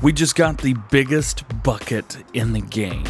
We just got the biggest bucket in the game.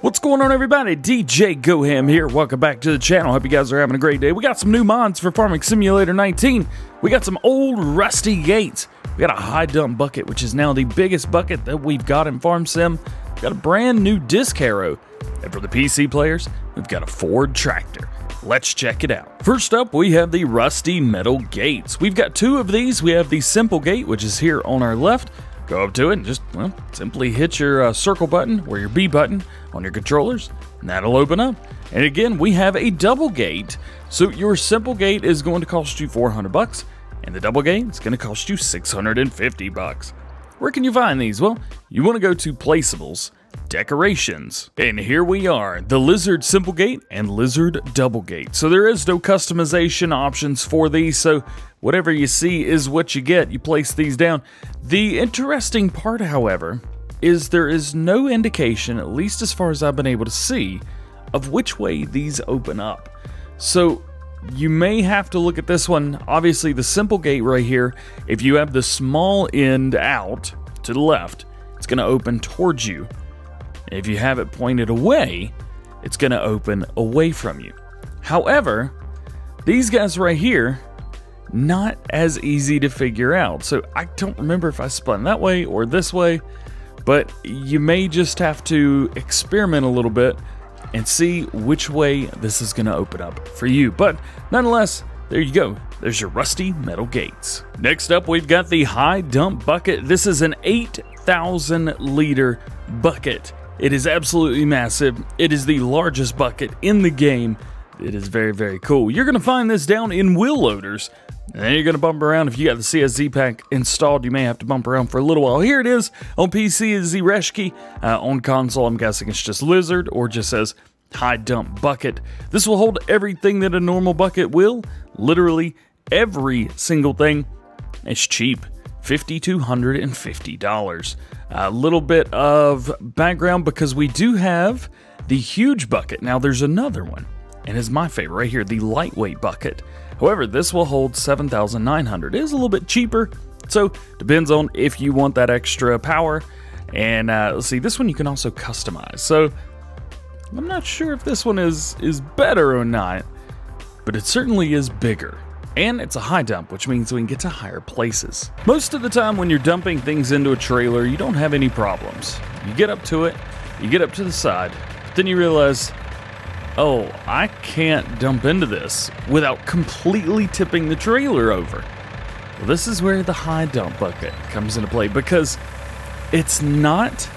What's going on, everybody? DjGoHam here. Welcome back to the channel. Hope you guys are having a great day. We got some new mods for Farming Simulator 19. We got some old rusty gates. We got a high dump bucket, which is now the biggest bucket that we've got in Farm Sim. We got a brand new disc harrow. And for the PC players, we've got a Ford tractor. Let's check it out. First up, we have the rusty metal gates. We've got two of these. We have the simple gate, which is here on our left. Go up to it and just, well, simply hit your circle button or your B button on your controllers, and that'll open up. And again, we have a double gate. So your simple gate is going to cost you 400 bucks, and the double gate is going to cost you 650 bucks. Where can you find these? Well, you want to go to Placeables, Decorations, and here we are, the Lizard Simple Gate and Lizard Double Gate. So there is no customization options for these, so whatever you see is what you get. You place these down. The interesting part, however, is there is no indication, at least as far as I've been able to see, of which way these open up. So you may have to look at this one. Obviously, the simple gate right here, if you have the small end out to the left, it's going to open towards you. If you have it pointed away, it's going to open away from you. However, these guys right here, not as easy to figure out. So I don't remember if I spun that way or this way, but you may just have to experiment a little bit and see which way this is going to open up for you. But nonetheless, there you go. There's your rusty metal gates. Next up, we've got the high dump bucket. This is an 8,000 liter bucket. It is absolutely massive. It is the largest bucket in the game. It is very, very cool. You're going to find this down in wheel loaders. And then you're going to bump around. If you got the CSZ pack installed, you may have to bump around for a little while. Here it is. On PC is Zreshki. On console, I'm guessing it's just Lizard or just says high dump bucket. This will hold everything that a normal bucket will. Literally every single thing. It's cheap. $5,250. A little bit of background because we do have the huge bucket. Now there's another one, and it's my favorite right here, the lightweight bucket. However, this will hold 7,900. It is a little bit cheaper, so depends on if you want that extra power. And let's see, this one you can also customize. So I'm not sure if this one is better or not, but it certainly is bigger. And it's a high dump, which means we can get to higher places. Most of the time when you're dumping things into a trailer, you don't have any problems. You get up to it, you get up to the side, but then you realize, oh, I can't dump into this without completely tipping the trailer over. Well, this is where the high dump bucket comes into play, because it's not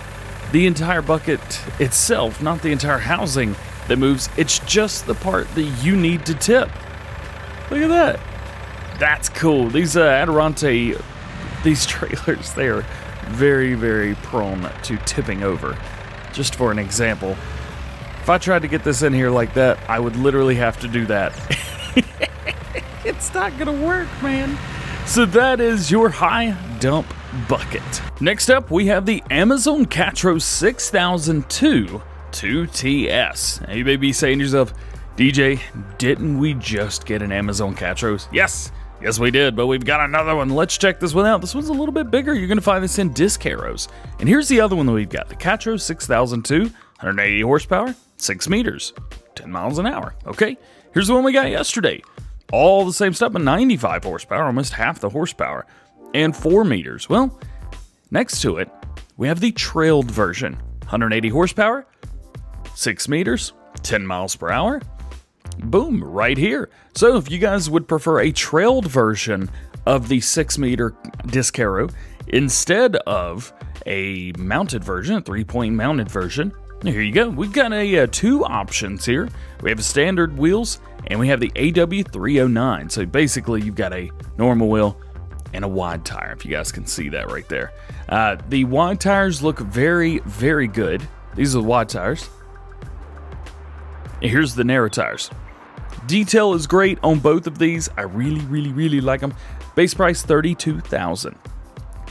the entire bucket itself, not the entire housing that moves, it's just the part that you need to tip. Look at that. That's cool. These Adirante, these trailers, they are very, very prone to tipping over. Just for an example, if I tried to get this in here like that, I would literally have to do that. It's not gonna work, man. So that is your high dump bucket. Next up, we have the Amazon Catro 6002 2TS. Now you may be saying to yourself, DJ, didn't we just get an Amazon Catros? Yes, we did, but we've got another one. Let's check this one out. This one's a little bit bigger. You're going to find this in disc harrows. And here's the other one that we've got, the Catro 6002, 180 horsepower, 6 meters, 10 miles an hour. Okay, here's the one we got yesterday. All the same stuff, but 95 horsepower, almost half the horsepower, and 4 meters. Well, next to it, we have the trailed version, 180 horsepower, 6 meters, 10 miles per hour. Boom, right here. So if you guys would prefer a trailed version of the 6 meter disc harrow instead of a mounted version, a 3-point mounted version, here you go. We've got two options here. We have a standard wheels and we have the AW309. So basically you've got a normal wheel and a wide tire, if you guys can see that right there. The wide tires look very, very good. These are the wide tires. And here's the narrow tires. Detail is great on both of these. I really, really, really like them. Base price $32,000.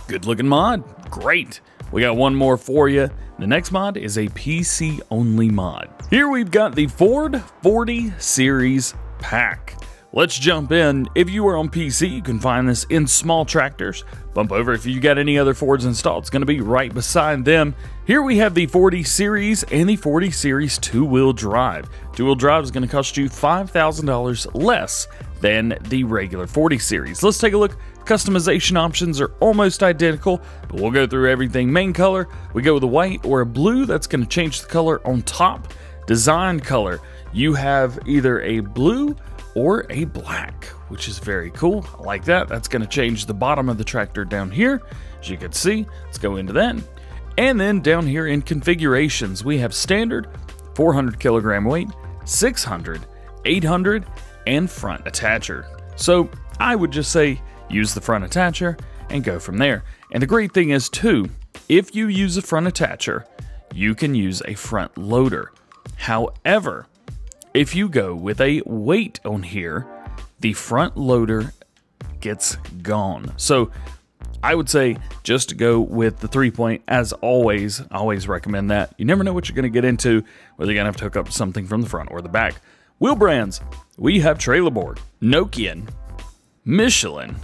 Good looking mod. Great. We got one more for you. The next mod is a PC only mod. Here we've got the Ford 40 Series pack. Let's jump in. If you are on PC, you can find this in small tractors. Bump over if you got any other Fords installed. It's going to be right beside them. Here we have the 40 Series and the 40 Series two-wheel drive. Two-wheel drive is going to cost you $5,000 less than the regular 40 Series. Let's take a look. Customization options are almost identical, but we'll go through everything. Main color, we go with a white or a blue. That's going to change the color on top. Design color, you have either a blue or a black, which is very cool. I like that. That's going to change the bottom of the tractor down here, as you can see. Let's go into that. And then down here in configurations, we have standard, 400 kilogram weight, 600, 800, and front attacher. So I would just say use the front attacher and go from there. And the great thing is too, if you use a front attacher, you can use a front loader. However, if you go with a weight on here, the front loader gets gone. So I would say just to go with the 3-point as always. I always recommend that. You never know what you're going to get into, whether you're going to have to hook up something from the front or the back. Wheel brands, we have Trailerboard, Nokian, Michelin,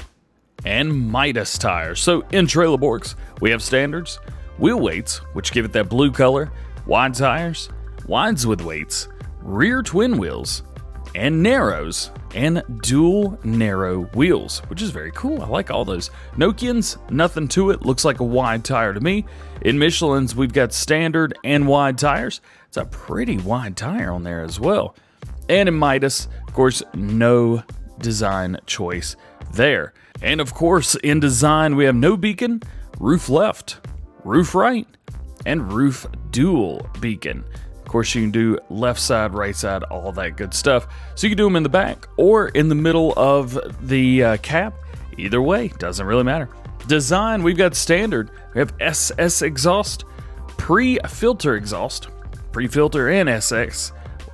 and Midas tires. So in Trailerboards, we have standards, wheel weights, which give it that blue color, wide tires, wides with weights, rear twin wheels, and narrows, and dual narrow wheels, which is very cool. I like all those. Nokians, nothing to it. Looks like a wide tire to me. In Michelin's, we've got standard and wide tires. It's a pretty wide tire on there as well. And in Midas, of course, no design choice there. And of course, in design, we have no beacon, roof left, roof right, and roof dual beacon. Of course, you can do left side, right side, all that good stuff. So you can do them in the back or in the middle of the cab. Either way, doesn't really matter. Design, we've got standard. We have SS exhaust, pre-filter exhaust, pre-filter and SX.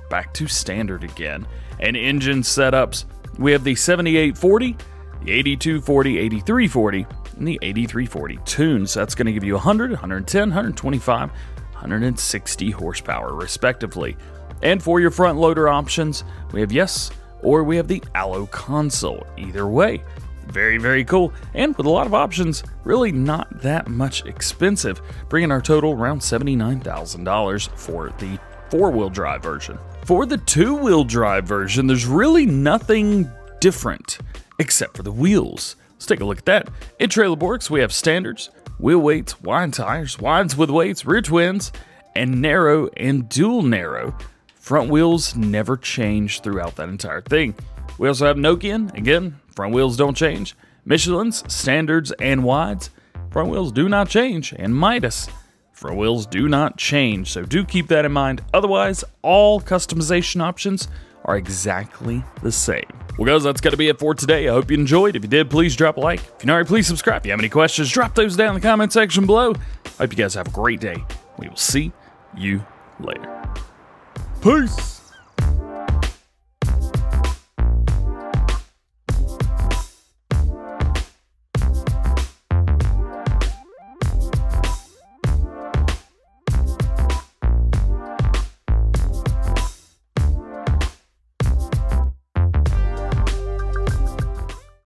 Back to standard again. And engine setups, we have the 7840, the 8240, 8340, and the 8340 tunes. That's going to give you 100, 110, 125, 160 horsepower respectively. And for your front loader options, we have yes, or we have the Allo console. Either way, very, very cool. And with a lot of options, really not that much expensive, bringing our total around $79,000 for the four-wheel drive version. For the two-wheel drive version, there's really nothing different except for the wheels. Let's take a look at that. In Trailerboards, we have standards, wheel weights, wide tires, wides with weights, rear twins, and narrow and dual narrow. Front wheels never change throughout that entire thing. We also have Nokian, again, front wheels don't change. Michelin's, standards and wides, front wheels do not change. And Midas, front wheels do not change. So do keep that in mind. Otherwise, all customization options are exactly the same. Well guys, that's going to be it for today. I hope you enjoyed. If you did, please drop a like. If you're not already, please subscribe. If you have any questions, drop those down in the comment section below. I hope you guys have a great day. We will see you later. Peace!